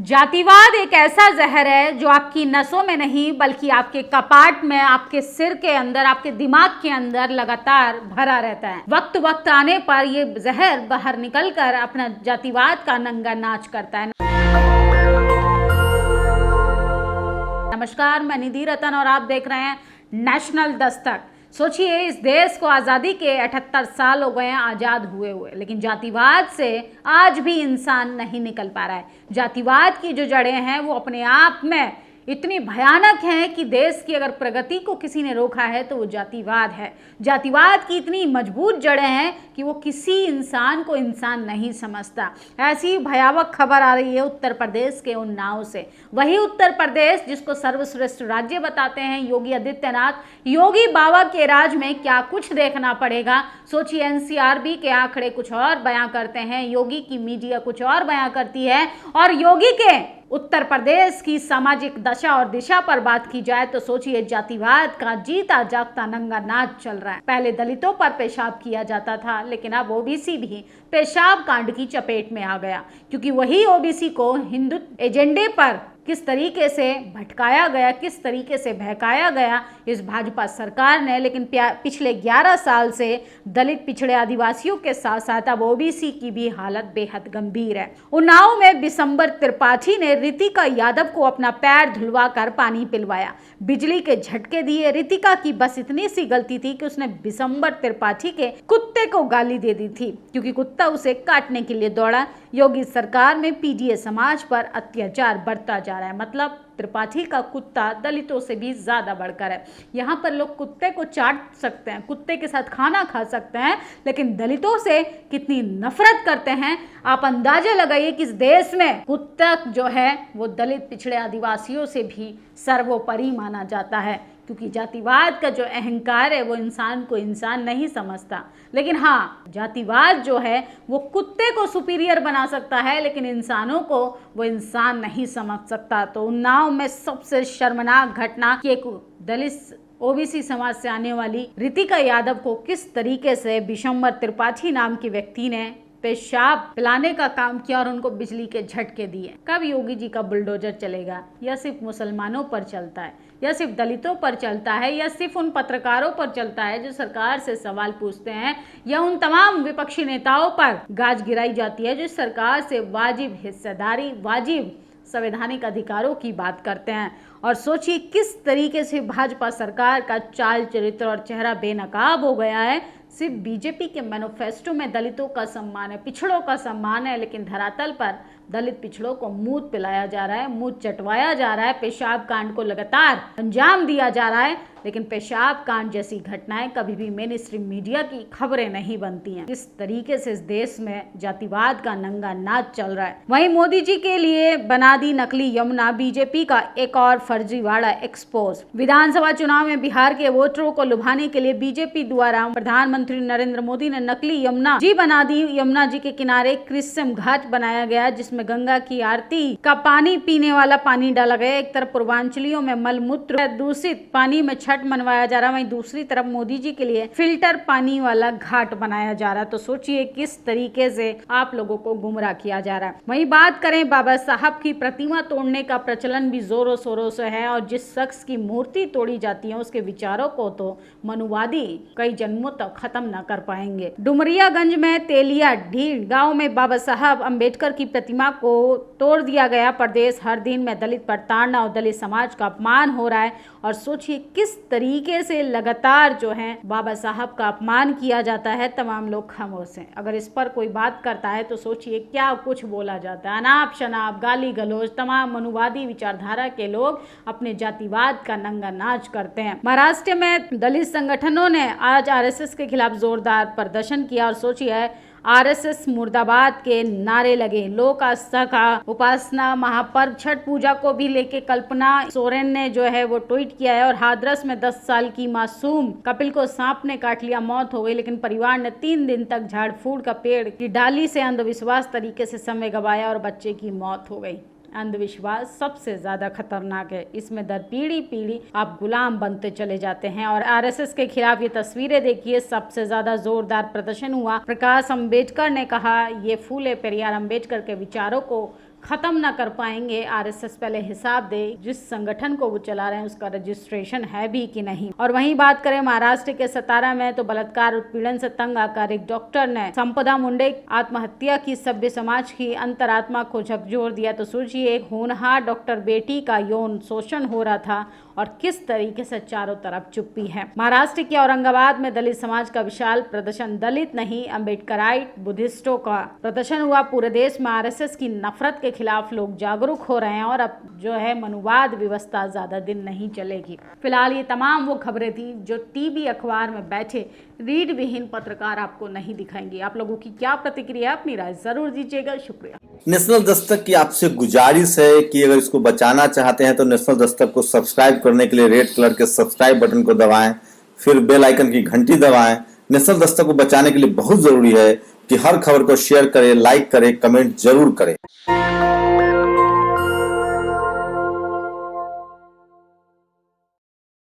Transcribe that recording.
जातिवाद एक ऐसा जहर है जो आपकी नसों में नहीं बल्कि आपके कपाट में, आपके सिर के अंदर, आपके दिमाग के अंदर लगातार भरा रहता है। वक्त वक्त आने पर ये जहर बाहर निकलकर अपना जातिवाद का नंगा नाच करता है। नमस्कार, मैं निधि रतन और आप देख रहे हैं नेशनल दस्तक। सोचिए, इस देश को आज़ादी के 78 साल हो गए हैं आज़ाद हुए, लेकिन जातिवाद से आज भी इंसान नहीं निकल पा रहा है। जातिवाद की जो जड़ें हैं वो अपने आप में इतनी भयानक हैं कि देश की अगर प्रगति को किसी ने रोका है तो वो जातिवाद है। जातिवाद की इतनी मजबूत जड़ें हैं कि वो किसी इंसान को इंसान नहीं समझता। ऐसी भयावह खबर आ रही है उत्तर प्रदेश के उन्नाव से। वही उत्तर प्रदेश जिसको सर्वश्रेष्ठ राज्य बताते हैं योगी आदित्यनाथ। योगी बाबा के राज में क्या कुछ देखना पड़ेगा। सोचिए, एनसीआरबी के आंकड़े कुछ और बयां करते हैं, योगी की मीडिया कुछ और बयां करती है, और योगी के उत्तर प्रदेश की सामाजिक दशा और दिशा पर बात की जाए तो सोचिए, जातिवाद का जीता जागता नंगा नाच चल रहा है। पहले दलितों पर पेशाब किया जाता था, लेकिन अब ओबीसी भी पेशाब कांड की चपेट में आ गया, क्योंकि वही ओबीसी को हिंदुत्व एजेंडे पर किस तरीके से भटकाया गया, किस तरीके से बहकाया गया इस भाजपा सरकार ने। लेकिन पिछले 11 साल से दलित, पिछड़े, आदिवासियों के साथ साथ अब ओबीसी की भी हालत बेहद गंभीर है। उन्नाव में बिशंबर त्रिपाठी ने रितिका यादव को अपना पैर धुलवा कर पानी पिलवाया, बिजली के झटके दिए। रितिका की बस इतनी सी गलती थी कि उसने बिशंबर त्रिपाठी के कुत्ते को गाली दे दी थी, क्योंकि कुत्ता उसे काटने के लिए दौड़ा। योगी सरकार में पीडीए समाज पर अत्याचार बढ़ता जा रहा है। मतलब त्रिपाठी का कुत्ता दलितों से भी ज्यादा बढ़कर है। यहाँ पर लोग कुत्ते को चाट सकते हैं, कुत्ते के साथ खाना खा सकते हैं, लेकिन दलितों से कितनी नफरत करते हैं आप अंदाजा लगाइए कि इस देश में कुत्ता जो है वो दलित, पिछड़े, आदिवासियों से भी सर्वोपरि माना जाता है, क्योंकि जातिवाद का जो अहंकार है वो इंसान को इंसान नहीं समझता। लेकिन हाँ, जातिवाद जो है वो कुत्ते को सुपीरियर बना सकता है, लेकिन इंसानों को वो इंसान नहीं समझ सकता। तो उन्नाव में सबसे शर्मनाक घटना कि एक दलित ओबीसी समाज से आने वाली रितिका यादव को किस तरीके से बिशंबर त्रिपाठी नाम के व्यक्ति ने पेशाब पिलाने का काम किया और उनको बिजली के झटके दिए। कब योगी जी का बुलडोजर चलेगा? या सिर्फ मुसलमानों पर चलता है, या सिर्फ दलितों पर चलता है, या सिर्फ उन पत्रकारों पर चलता है जो सरकार से सवाल पूछते हैं, या उन तमाम विपक्षी नेताओं पर गाज गिराई जाती है जो सरकार से वाजिब हिस्सेदारी, वाजिब संवैधानिक अधिकारों की बात करते हैं। और सोचिए किस तरीके से भाजपा सरकार का चाल चरित्र और चेहरा बेनकाब हो गया है। सिर्फ बीजेपी के मैनिफेस्टो में दलितों का सम्मान है, पिछड़ों का सम्मान है, लेकिन धरातल पर दलित, पिछड़ों को मुंह पिलाया जा रहा है, मुंह चटवाया जा रहा है, पेशाब कांड को लगातार अंजाम दिया जा रहा है। लेकिन पेशाब कांड जैसी घटनाएं कभी भी मेन स्ट्रीम मीडिया की खबरें नहीं बनती हैं। इस तरीके से इस देश में जातिवाद का नंगा नाच चल रहा है। वहीं मोदी जी के लिए बना दी नकली यमुना, बीजेपी का एक और फर्जीवाड़ा एक्सपोज। विधानसभा चुनाव में बिहार के वोटरों को लुभाने के लिए बीजेपी द्वारा प्रधानमंत्री नरेंद्र मोदी ने नकली यमुना जी बना दी। यमुना जी के किनारे कृत्रिम घाट बनाया गया, जिसमें गंगा की आरती का पानी, पीने वाला पानी डाला गया। एक तरफ पूर्वांचलियों में मलमूत्र दूषित पानी में छठ मनवाया जा रहा, वहीं दूसरी तरफ मोदी जी के लिए फिल्टर पानी वाला घाट बनाया जा रहा। तो सोचिए किस तरीके से आप लोगों को गुमराह किया जा रहा है। वहीं बात करें बाबा साहब की प्रतिमा तोड़ने का प्रचलन भी जोरों शोरों से है, और जिस शख्स की मूर्ति तोड़ी जाती है उसके विचारों को तो मनुवादी कई जन्मों तक खत्म न कर पाएंगे। डुमरियागंज में तेलिया ढील गांव में बाबा साहब अंबेडकर की प्रतिमा को तोड़ दिया गया। प्रदेश हर दिन में दलित पर ताड़ना और दलित समाज का अपमान हो रहा है। और सोचिए किस तरीके से लगातार जो है बाबा साहब का अपमान किया जाता है। तमाम लोग खामोश हैं। अगर इस पर कोई बात करता है तो सोचिए क्या कुछ बोला जाता है। अनाप शनाप, गाली गलौज, तमाम मनुवादी विचारधारा के लोग अपने जातिवाद का नंगा नाच करते हैं। महाराष्ट्र में दलित संगठनों ने आज आरएसएस के खिलाफ जोरदार प्रदर्शन किया, और सोचिए आरएसएस मुर्दाबाद के नारे लगे। लोक आस्था का उपासना महापर्व छठ पूजा को भी लेके कल्पना सोरेन ने जो है वो ट्वीट किया है। और हाथरस में 10 साल की मासूम कपिल को सांप ने काट लिया, मौत हो गई, लेकिन परिवार ने 3 दिन तक झाड़ फूड का पेड़ की डाली से अंधविश्वास तरीके से समय गवाया और बच्चे की मौत हो गई। अंधविश्वास सबसे ज्यादा खतरनाक है। इसमें दर पीढ़ी आप गुलाम बनते चले जाते हैं। और आरएसएस के खिलाफ ये तस्वीरें देखिए, सबसे ज्यादा जोरदार प्रदर्शन हुआ। प्रकाश अंबेडकर ने कहा, ये फूले पेरियार अंबेडकर के विचारों को खत्म ना कर पाएंगे। आरएसएस पहले हिसाब दे जिस संगठन को वो चला रहे हैं उसका रजिस्ट्रेशन है भी कि नहीं। और वहीं बात करें महाराष्ट्र के सतारा में, तो बलात्कार उत्पीड़न से तंग आकर एक डॉक्टर ने संपदा मुंडे आत्महत्या की सभ्य समाज की अंतरात्मा को झकझोर दिया। तो सोचिए, एक होनहार डॉक्टर बेटी का यौन शोषण हो रहा था और किस तरीके से चारों तरफ चुप्पी है। महाराष्ट्र के औरंगाबाद में दलित समाज का विशाल प्रदर्शन, दलित नहीं अम्बेडकराइट बुद्धिस्टों का प्रदर्शन हुआ। पूरे देश में आरएसएस की नफरत के खिलाफ लोग जागरूक हो रहे हैं और अब जो है मनुवाद व्यवस्था ज्यादा दिन नहीं चलेगी। फिलहाल ये तमाम वो खबरें थी जो टीवी अखबार में बैठे रीड विहीन पत्रकार आपको नहीं दिखाएंगे। आप लोगों की क्या प्रतिक्रिया, अपनी राय जरूर दीजिएगा। शुक्रिया। नेशनल दस्तक की आपसे गुजारिश है कि अगर इसको बचाना चाहते हैं तो नेशनल दस्तक को सब्सक्राइब करने के लिए रेड कलर के सब्सक्राइब बटन को दबाएं, फिर बेल आइकन की घंटी दबाएं। नेशनल दस्तक को बचाने के लिए बहुत जरूरी है कि हर खबर को शेयर करें, लाइक करें, कमेंट जरूर करें।